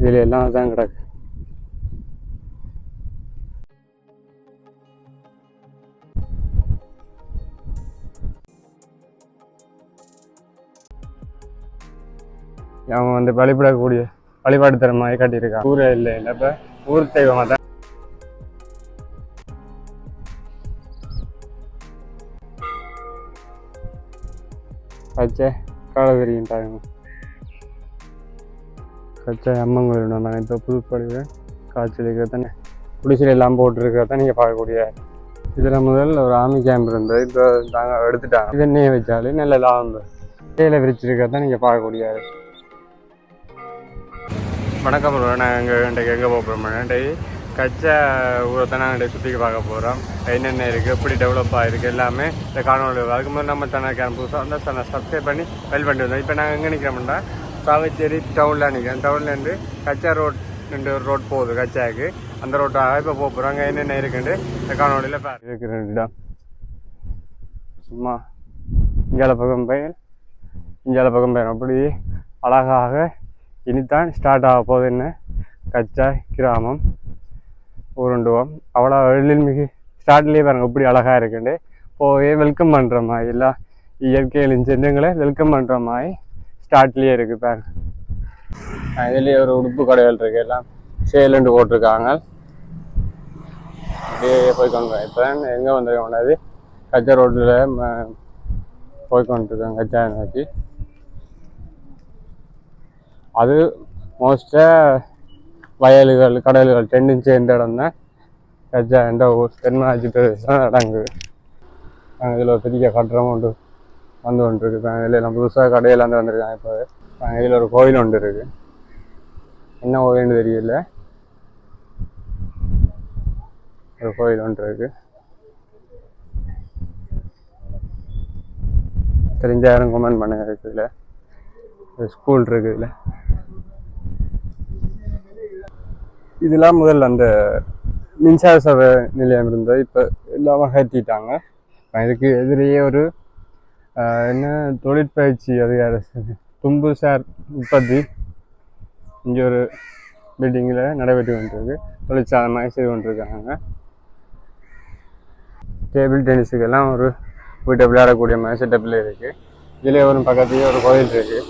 இதில் எல்லாம் தான் கிடக்கு. அவன் வந்து வழிபடக்கூடிய வழிபாடு தர மாதிரி கட்டியிருக்கான். ஊரே இல்லை இப்போ ஊர் தெய்வமாக தான். பச்சை காலகிரின்ட்டாங்க. பச்சை அம்மன் கோயில் நான் இப்போ புதுப்படிவு காய்ச்சல் இருக்கிறது தானே குடிசையில் எல்லாம் போட்டுருக்கிறத தான் நீங்கள் பார்க்கக்கூடிய. இதில் முதல் ஒரு ஆர்மி கேம்ப் இருந்தது. இப்போ நாங்கள் எடுத்துட்டாங்க. இது எண்ணெயை வச்சாலே நல்ல லாபம். இடையில விரிச்சிருக்கிறத தான் நீங்கள் பார்க்கக்கூடிய. வணக்கம் ப்ரோ. நாங்கள் இன்றைக்கு எங்கே போக போகிறோம்? இன்றைக்கு கச்சா ஊரை தான் நாங்கள் சுற்றிக்கு பார்க்க போகிறோம். என்னென்ன இருக்குது, எப்படி டெவலப் ஆகிருக்கு எல்லாமே இந்த காணொலி. அதுக்கு முதல்ல நம்ம சேனல் புதுசாக வந்து சேனல் சப்ஸ்கிரைப் பண்ணி வெல் பண்ணிட்டு வந்தோம். இப்போ நாங்கள் எங்கே நிற்கிறோம்னா சாவச்சேரி டவுனில் நிற்கிறோம். டவுன்லேருந்து கச்சா ரோட் 2 ரோட் போகுது கச்சாவுக்கு. அந்த ரோட்டாக இப்போ போக போகிறோம். அங்கே என்னென்ன இருக்குன்னு இந்த காணொலியில் இருக்கு. 2 இடம் சும்மா இஞ்சால பக்கம் பையன் இஞ்சால பக்கம் பையன் அப்படி அழகாக இனித்தான் ஸ்டார்ட் ஆக போகுதுன்னு கச்சா கிராமம் ஊருண்டுவோம். அவ்வளோ எழில்மிகு ஸ்டார்ட்லேயே பாருங்க எப்படி அழகாக இருக்குண்டு போய் வெல்கம் பண்ணுற மாதிரி எல்லாம் இயற்கைகளின் செஞ்சங்களை வெல்கம் பண்ணுற மாதிரி ஸ்டார்ட்லேயே இருக்குது பாருங்க. இதுலேயே ஒரு உடுப்பு கடைகள் இருக்குது. எல்லாம் சேலுண்டு போட்டிருக்காங்க. அப்படியே போய்க்கொண்டு இப்போ எங்கே வந்துருக்கோம்னாது கச்சா ரோட்டில் போய்கொண்டிருக்காங்க. கச்சா நோக்கி அது மோஸ்ட்டாக வயல்கள் கடல்கள் 2 சேர்ந்த இடம் தான் கச்சா என்ற ஊர். தென்மராட்சி பிரதேசம் அடங்குது. இதில் ஒரு பெரிய கட்டடம் ஒன்று வந்து கொண்டு இருக்குது. இதில் எல்லாம் புதுசாக கடையெல்லாம் வந்திருக்காங்க. இப்போ இதில் ஒரு கோயில் ஒன்று இருக்குது. என்ன கோயில்னு தெரியல. ஒரு கோயில் ஒன்று இருக்குது. தெரிஞ்ச யாரும் கமெண்ட் பண்ணுங்க. இருக்குதுல ஸ்கூல் இருக்குது. இதெல்லாம் முதல்ல அந்த மின்சார சபை நிலையம் இருந்தது. இப்போ எல்லாமே கட்டிட்டாங்க. இதுக்கு எதிரியே ஒரு என்ன தொழிற்பயிற்சி அதிகார தும்பு சார் உற்பத்தி இங்கே ஒரு பில்டிங்கில் நடைபெற்று கொண்டிருக்கு. தொழிற்சாலை செய்து கொண்டிருக்காங்க. டேபிள் டென்னிஸுக்கெல்லாம் ஒரு வீட்டை விளையாடக்கூடிய மாதிரி செட்டப்பில் இருக்குது. இதிலே ஒரு பக்கத்துலேயே ஒரு கோயில் இருக்குது,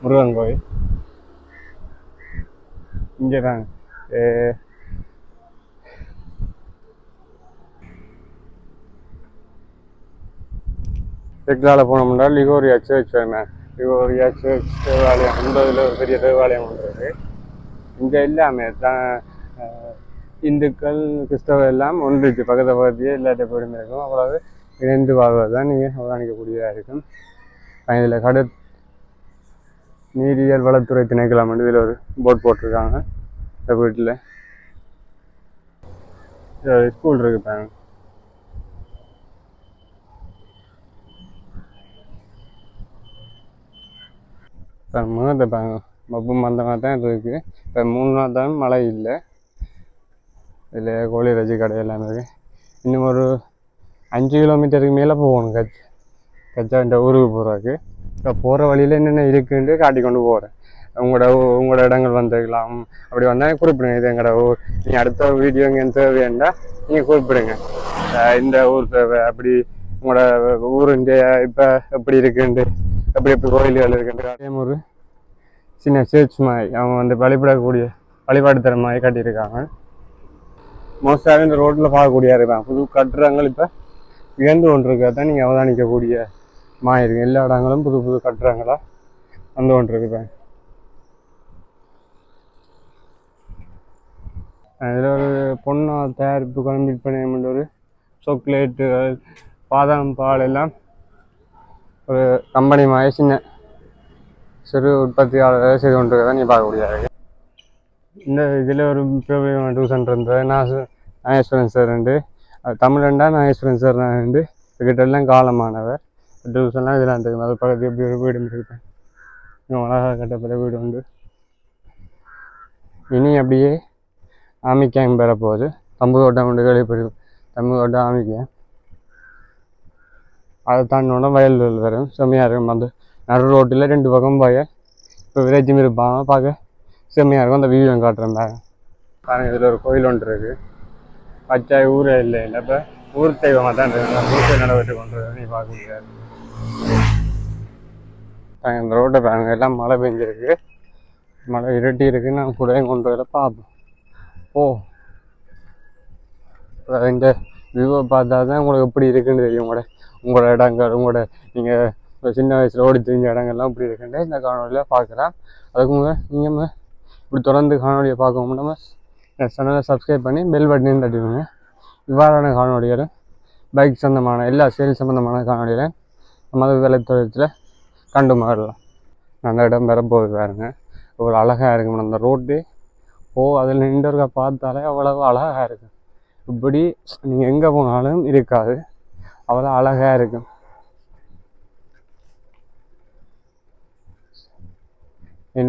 முருகன் கோயில். இங்கே தாங்க தெற்கால போனோம்னா லிகோரியா சர்ச் வேணும். லிகோரியா சர்ச் தேவாலயம் 50 ஒரு பெரிய தேவாலயம் ஒன்று இருக்குது. இங்கே எல்லாமே தான் இந்துக்கள் கிறிஸ்தவ எல்லாம் ஒன்றுச்சு பக்கத்தை பக்கத்தையே எல்லாத்த பேருமே இருக்கும். அவ்வளவு இணைந்து வாழ்வது தான் நீங்கள் அவதானிக்கக்கூடியதாக இருக்கும். இதில் நீரியல் வளத்துறை திணைக்களம் இதில் ஒரு போர்ட் போட்டிருக்காங்க. இந்த வீட்டில் ஸ்கூல் இருக்குப்பாங்க. இப்போ முகத்தை பாருங்க மப்பு மந்தமாக தான் இருக்குது. இப்போ 3 நாள் தான் மழை இல்லை. இதில் கோழி ரஜி கடை எல்லாமே இருக்குது. இன்னும் ஒரு 5 கிலோமீட்டருக்கு மேலே போகணும் கச்சா இந்த ஊருக்கு போகிறதுக்கு. இப்போ போகிற வழியில் என்னென்ன இருக்குன்ட்டு காட்டி கொண்டு போகிறேன். உங்களோட இடங்கள் வந்துருக்கலாம். அப்படி வந்தால் குறிப்பிடுங்க. இது எங்களோட ஊர். நீங்கள் அடுத்த வீடியோ இங்கே தேவையாண்டா நீங்கள் குறிப்பிடுங்க. இந்த ஊர் தேவை அப்படி உங்களோட ஊர் இந்த இப்போ எப்படி இருக்குன்ட்டு எப்படி கோயில்கள் இருக்குன்ட்டு. அதே ஒரு சின்ன சர்ச் மாதிரி அவங்க வந்து வழிபாடு தர மாதிரி கட்டியிருக்காங்க. மோஸ்டாகவே இந்த ரோட்டில் பார்க்கக்கூடிய இருக்காங்க. புது கட்டுறங்கள் இப்போ இழந்து கொண்டு இருக்கிறதான் நீங்கள் அவதானிக்கக்கூடிய மாதிரி இருக்கு. எல்லா இடங்களும் புது புது கட்டுறங்களாக வந்து கொண்டு இருக்குதான். அதில் ஒரு பொண்ணா தயாரிப்பு கம்ப்ளீட் பண்ண ஒரு சாக்லேட்டுகள் பாதாம் பால் எல்லாம் ஒரு கம்பெனி மாதிரி சின்ன சிறு உற்பத்தியாளர்கள் செய்து கொண்டு தான் நீ பார்க்கக்கூடியது. இந்த இதில் ஒரு டியூஷன் இருந்தது. நாகேஸ்வரன் சார் உண்டு. தமிழண்டா நாகேஸ்வரன் சார் நான் உண்டு. கிட்டெல்லாம் காலமானவர். டியூஷன்லாம் இதெல்லாம் இருக்குது. அது பக்கத்து எப்படி ஒரு வீடு இருக்குது. இன்னும் அழகாக கட்டப்பட்ட வீடு உண்டு. இனி அப்படியே ஆர்மி கேம்ப் பெற போகுது. தம்புதோட்டம் உண்டு. கேள்விப்பட்டு தம்புதோட்டம் ஆர்மி கேம்ப். அதை தாண்டினோட வயல்கள் வரும். செம்மையாக இருக்கும். அந்த நடு ரோட்டில் 2 பக்கம் வயல். இப்போ விளைச்சும் இருப்பாங்க. பார்க்க செம்மையாக இருக்கும். அந்த வியூ காட்டுறேன் பாருங்கள். இதில் ஒரு கோயில் ஒன்று இருக்குது. பச்சை ஊரே இல்லை இப்போ ஊர் தெய்வமாக தான் இருக்குது. பூசை நடவடிக்கை கொண்டு நீ பார்க்க முடியாது. இந்த ரோட்டை பாருங்கள், எல்லாம் மழை பெஞ்சிருக்கு. மழை இருட்டி இருக்குது. நான் கூட கொண்டு வர பார்ப்போம். இந்த வியூவை பார்த்தா தான் உங்களுக்கு எப்படி இருக்குன்னு தெரியும். உங்களோட இடங்கள், நீங்கள் சின்ன வயசில் ஓடி தெரிஞ்ச இடங்கள்லாம் இப்படி இருக்குன்னு இந்த காணொலியில் பார்க்குறேன். அதுக்கு நீங்கள் இப்படி தொடர்ந்து காணொலியை பார்க்க நம்ம சேனலை சப்ஸ்கிரைப் பண்ணி பெல் பட்டனையும் தட்டிடுங்க. இவ்வாறான காணொலிகளை பைக் சம்மந்தமான எல்லா சேல் சம்மந்தமான காணொலிகளை நமது வலைத்தளத்தில் கண்டு மாறலாம். அந்த இடம் பெறப்போகுது பாருங்க. அவ்வளோ அழகாக இருக்கும். அந்த ரோட்டு அதில் நின்று பார்த்தாலே அவ்வளவு அழகாக இருக்கும். இப்படி நீங்கள் எங்கே போனாலும் இருக்காது, அவ்வளோ அழகாக இருக்கும்.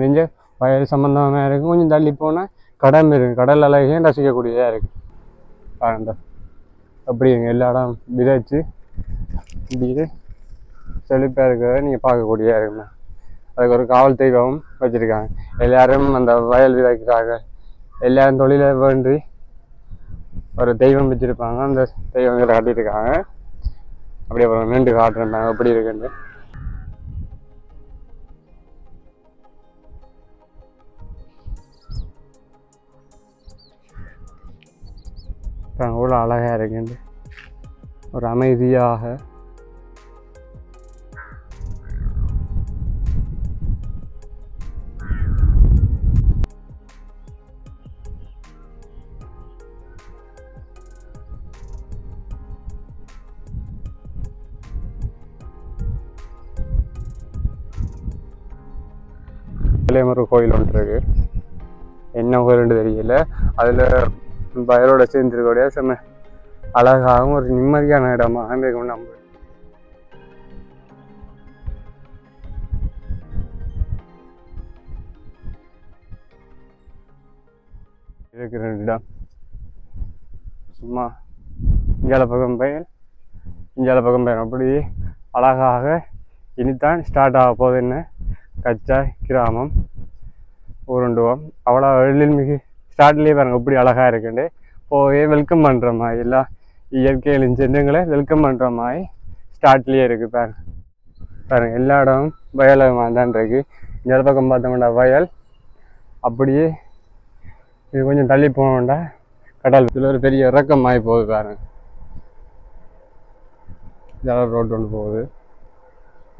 நெஞ்ச வயல் சம்மந்தமாக இருக்கும். கொஞ்சம் தள்ளி போனால் கடல் இருக்குது. கடல் அழகையும் ரசிக்கக்கூடியதாக இருக்குது. பாருங்க அப்படி எல்லா இடம் விதைச்சு இப்படி செழிப்பாக இருக்கிறத நீங்கள் பார்க்கக்கூடியதாக இருக்குங்க. அதுக்கு ஒரு காவல் தெய்வம் வச்சுருக்காங்க. எல்லாரும் அந்த வயல் விதைக்கிறாங்க. எல்லாரும் தொழிலை வேண்டி ஒரு தெய்வம் வச்சுருப்பாங்க. அந்த தெய்வங்களை காட்டியிருக்காங்க. அப்படியே அப்புறம் நின்று காட்டுறாங்க எப்படி இருக்குன்னு. அவ்வளோ அழகாக இருக்குண்டு, ஒரு அமைதியாக. ஒரு கோயில் ஒன்று இருக்கு. என்ன கோயில்னு தெரியல. அதில் வயலோட சேர்ந்துருக்கக்கூடிய செம்ம அழகாகவும் ஒரு நிம்மதியான இடமாக இருக்கும். நம்ம இருக்கிற இடம் சும்மா இஞ்சால பக்கம் பயல், இஞ்சால பக்கம் பயன் அப்படி அழகாக இனித்தான் ஸ்டார்ட் ஆக போகுதுன்னு. கச்சாய் கிராமம் ஊருண்டுவோம். அவ்வளோ எழில்மிகு ஸ்டார்ட்லேயே பாருங்க எப்படி அழகாக இருக்குண்டு. போய் வெல்கம் பண்ணுற மாதிரி எல்லாம் இயற்கைகளின் சின்னங்களை வெல்கம் பண்ணுற மாதிரி ஸ்டார்ட்லேயே இருக்குது. பாருங்க எல்லா இடமும் வயலமாக தான் இருக்குது. இந்த பக்கம் பார்த்தோம்னா வயல், அப்படியே இது கொஞ்சம் தள்ளி போனோம்டா கடல். இதில் ஒரு பெரிய இறக்கம் ஆகி போகுது பாருங்க. ஜல ரோடு ஒன்று போகுது,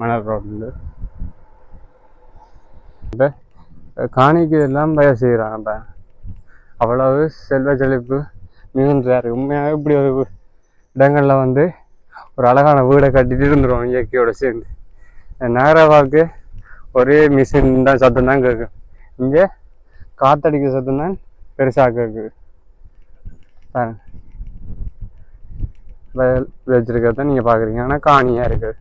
மணல் ரோடு. இப்போ காணிக்கு எல்லாம் பய செய்கிறாங்க. அவ்வளவு செல்வ செழிப்பு மிகுந்தார். உண்மையாக இப்படி ஒரு இடங்களில் ஒரு அழகான வீடை கட்டிட்டு இருந்துருவோம் இயற்கையோடு சேர்ந்து. நகர வாழ்க்கை ஒரே மிஷின் தான் சத்தம் தான் கேட்கும். இங்கே காற்றடிக்கிற சத்தம் தான் பெருசாக கேட்குது. வயல் வச்சிருக்கிறத நீங்கள் பார்க்குறீங்க. ஆனால் காணியாக இருக்குது.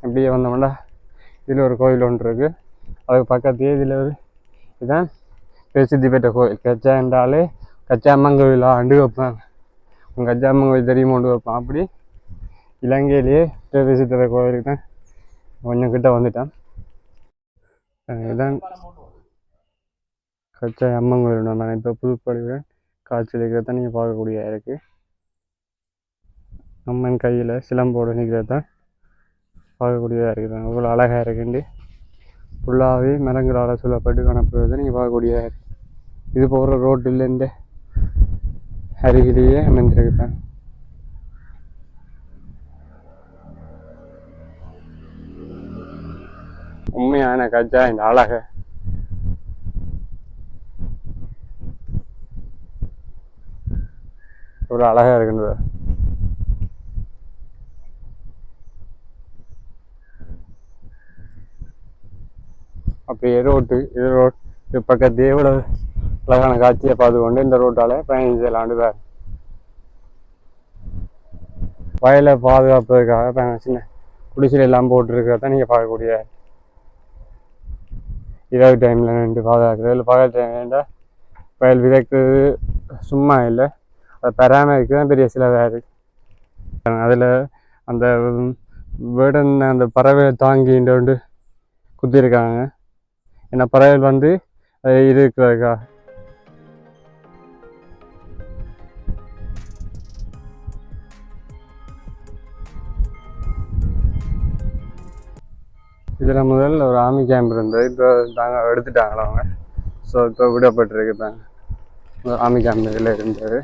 இப்படியே வந்தோம்னா இதில் ஒரு கோயில் ஒன்று இருக்குது. அதுக்கு பக்கத்தையே இதில் ஒரு இதுதான் பிரசித்தி பெற்ற கோயில். கச்சா என்றாலே கச்சா அம்மன் கோயில் ஆண்டு வைப்பாங்க. உங்கள் கச்சா அம்மன் கோயில் தெரியுமோண்டு வைப்பான். அப்படி இலங்கையிலேயே பிரசித்தி கோயிலுக்கு தான் கொஞ்சம் கிட்ட வந்துட்டான். இதுதான் கச்சா அம்மன் கோயில். நான் இப்போ புதுப்படிவுடன் காட்சியளிக்கிறத நீங்கள் பார்க்கக்கூடிய இருக்குது. அம்மன் கையில் சிலம்போடு நிற்கிறது தான் பார்க்கக்கூடியதாக இருக்குது. அவ்வளோ அழகாக இருக்குண்டு. ஃபுல்லாகவே மரங்களால் சொல்லப்பட்டு காணப்படுவதை நீங்கள் பார்க்கக்கூடியதாக இருக்குது. இது போகிற ரோட்டில் இந்த அருகிலேயே அமைந்திருக்குதான். உண்மையான கஜா இந்த அழகை ஒரு அழகாக இருக்குன்னு. அப்படியே ரோட்டு இது பக்கத்தே இவ்வளோ அழகான காட்சியை பார்த்து கொண்டு இந்த ரோட்டால் பயணம் செய்யலாண்டு வேறு. வயலை பாதுகாப்பதற்காக சின்ன குடிசையில் எல்லாம் போட்டுருக்கிறத நீங்கள் பார்க்கக்கூடிய இரவு டைமில் நின்று பாதுகாக்கிறது. இல்லை பகல் டைம் வயல் விதைக்கிறது சும்மா இல்லை, அதை பராமரிக்க தான் பெரிய சிலவாக இருக்குது. அதில் அந்த வேடன் அந்த பறவை தாங்கிட்டு குத்திருக்காங்க. ஏன்னா பறவைகள் இருக்கிறதுக்கா. இதில் முதல் ஒரு ஆர்மி கேம்ப் இருந்தது, இப்போ நாங்கள் எடுத்துட்டாங்களா அவங்க. ஸோ இப்போ விடப்பட்டிருக்கு. இப்போ ஆர்மி கேம்ப் இதில் இருந்தது.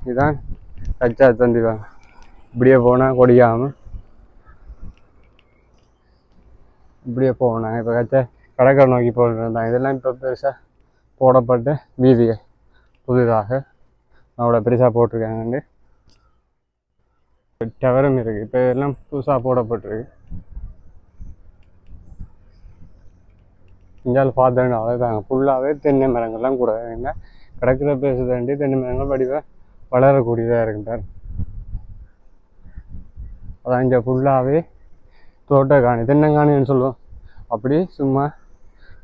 இதுதான் கச்சா தந்திவாங்க. இப்படியே போனால் கொடியாமல் இப்படியே போனாங்க. இப்போ கச்சா கடற்கரை நோக்கி போட்டுருந்தாங்க. இதெல்லாம் இப்போ பெருசாக போடப்பட்டு வீதிகள் புதிதாக அவ்வளோ பெருசாக போட்டிருக்காங்கண்டு டவரும் இருக்குது. இப்போ இதெல்லாம் புதுசாக போடப்பட்டிருக்கு. இந்தியாவில் பார்த்தோன்னா அவ்வளோதாங்க. ஃபுல்லாகவே தென்னை மரங்கள்லாம் கூட என்ன கிடக்கிற பேச தாண்டி தென்னை மரங்கள் வடிவாக வளரக்கூடியதாக இருக்குன்றார். அதான் இங்கே ஃபுல்லாகவே தோட்டக்காணி தென்னங்காணின்னு சொல்லுவோம். அப்படி சும்மா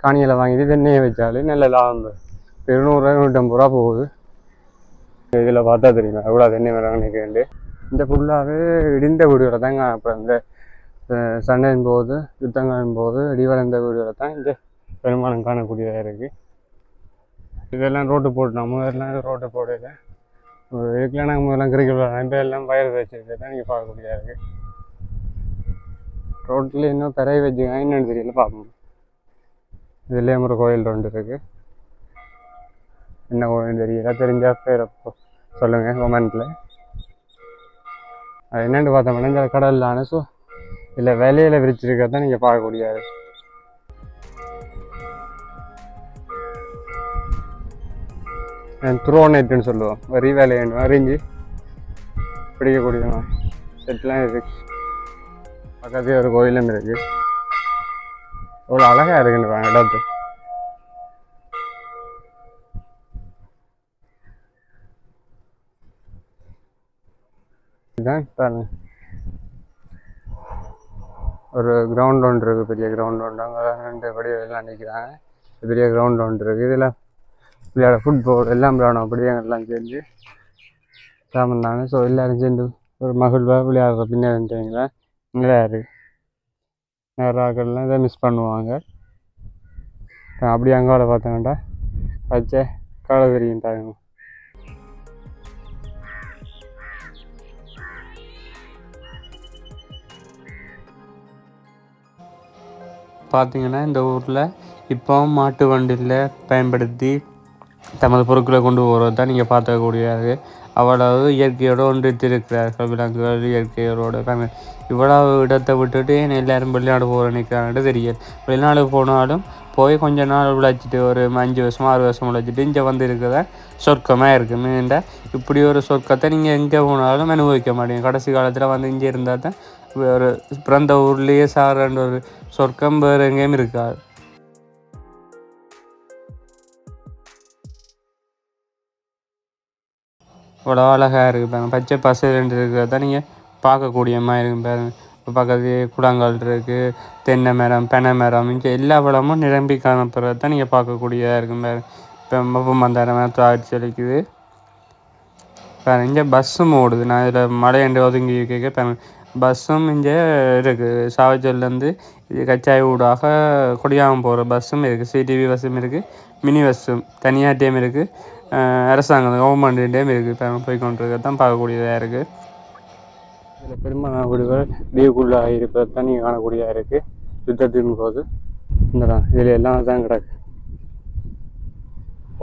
காணியில் வாங்கிட்டு தென்னையை வச்சாலே நல்ல லாபம். இப்போ 200 150 ரூபா போகுது. இதில் பார்த்தா தெரியுமா எவ்வளோ தென்னை மரம் நிற்கிறேன். இந்த ஃபுல்லாகவே இடிந்த வீடுகளை தாங்க. இப்போ இந்த சண்டையின் போது யுத்தங்களின் போது இடிவடைந்த வீடுகளை தான் இந்த பெரும்பாலும் காணக்கூடியதாக இருக்குது. இதெல்லாம் ரோட்டு போட்டு முதல்லாம் ரோட்டு போடல இதுக்கெல்லாம் நாங்கள் முதல்லாம் கிரிக்கெட் விளையாடலாம். இப்போ எல்லாம் வயர் வச்சுருக்க தான் நீங்கள் பார்க்கக்கூடியதாக இருக்குது. ரோட்டில் இன்னும் பெரிய வச்சுக்காங்க என்னென்னு தெரியல பார்ப்போம். இதுலேயே ஒரு கோயில் ரெண்டு இருக்குது. என்ன கோயில் தெரியல, தெரிஞ்சால் பேரை சொல்லுங்கள் கமெண்ட்டில். அது என்னென்னு பார்த்தோம்னா இந்த கடலான ஸோ இல்லை வேலையில் விரிச்சிருக்கிறதான் நீங்கள் பார்க்கக்கூடியது. த்ரோநெட்டுன்னு சொல்லுவோம். வரி வேலையை அறிஞ்சு பிடிக்கக்கூடியவன் செட்லாம் இருக்கு. பக்கத்துல ஒரு கோயிலும் இருக்கு. அவ்வளோ அழகாக இருக்குன்னு இடத்து. இதுதான் பாருங்க ஒரு கிரவுண்ட் ஒன்று இருக்குது. பெரிய கிரவுண்ட் ஒன்று. அங்கே 2 படி எல்லாம் நிற்கிறாங்க. பெரிய கிரவுண்ட் ஒன்று இருக்குது. இதில் விளையாட ஃபுட்பால் எல்லாம் விளையாடணும். அப்படியே எல்லாம் சேர்ந்து சாமந்தாங்க. ஸோ எல்லோரும் சேர்ந்து ஒரு மகிழ்வாக விளையாடுற பின்னாடிங்களா நல்லா இருக்குது. நேராக்கள்லாம் இதை மிஸ் பண்ணுவாங்க. அப்படி அங்கால பார்த்தாங்கண்டா பச்சை காலவெறின்ட்டாங்க. பார்த்திங்கன்னா இந்த ஊரில் இப்போ மாட்டு வண்டியில் பயன்படுத்தி தமது பொருட்களை கொண்டு போகிறது தான் நீங்கள் பார்க்கக்கூடியது. அவ்வளவு இயற்கையோடு ஒன்றித்திருக்கிறார்கள் விலங்குகள் இயற்கையோடு. இவ்வளவு இடத்தை விட்டுட்டு எல்லோரும் வெளிநாடு போகிற நிற்கிறாங்கன்னு தெரியல. வெளிநாடு போனாலும் போய் கொஞ்ச நாள் உழைச்சிட்டு ஒரு 5 வருஷம் 6 வருஷம் உழைச்சிட்டு இங்கே வந்து இருக்கிறதா சொர்க்கமாக இருக்குது. மீண்ட இப்படி ஒரு சொர்க்கத்தை நீங்கள் எங்கே போனாலும் அனுபவிக்க மாட்டீங்க. கடைசி காலத்தில் வந்து இங்கே இருந்தால் தான் ஒரு பிறந்த ஊர்லேயே சார்ன்ற ஒரு சொர்க்கம் வேறு எங்கேயும் இருக்காது. இவ்வளோ அழகாக இருக்குது பாருங்க. பச்சை பசைன்னு இருக்கிறத நீங்கள் பார்க்கக்கூடிய மாதிரி இருக்கும் பாருங்க. இப்போ பக்கத்து குளங்கள் இருக்குது, தென்னை மரம் பனை மரம் இங்கே எல்லா வளமும் நிரம்பி காணப்படுறது தான் நீங்கள் பார்க்கக்கூடியதாக இருக்கும் பாருங்க. இப்போ மப்பு மந்தாரம் தாழ்ச்சி அளிக்குது பாருங்க. இங்கே பஸ்ஸும் ஓடுது. நான் இதில் மழையண்டு ஒதுங்கி கேட்க பாருங்க. பஸ்ஸும் இங்கே இருக்குது. சாவச்சல்லேருந்து இது கச்சாய் ஊடாக கொடியாகம் போகிற பஸ்ஸும் இருக்குது. சிடிவி பஸ்ஸும் இருக்குது, மினி பஸ்ஸும் தனியார் இருக்குது, அரசாங்கம் கவர்மெண்ட் டேம் இருக்குது. இப்போ போய்கொண்டிருக்கிறது தான் பார்க்கக்கூடியதாக இருக்குது. இதில் பெரும்பாலான வீடுகள் லீவுக்குள்ளாக இருப்பது தான் நீங்கள் காணக்கூடியதாக இருக்குது. யுத்தத்தின் போது இந்த இதில் எல்லாம் தான் கிடக்கு.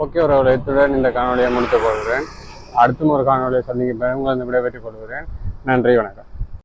ஓகே, ஒரு இத்துடன் இந்த காணொலியை முடித்துக் கொள்கிறேன். அடுத்தும் ஒரு காணொலியை சந்திக்கும் உங்களை இந்த விடைபெற்றுக் கொள்கிறேன். நன்றி, வணக்கம்.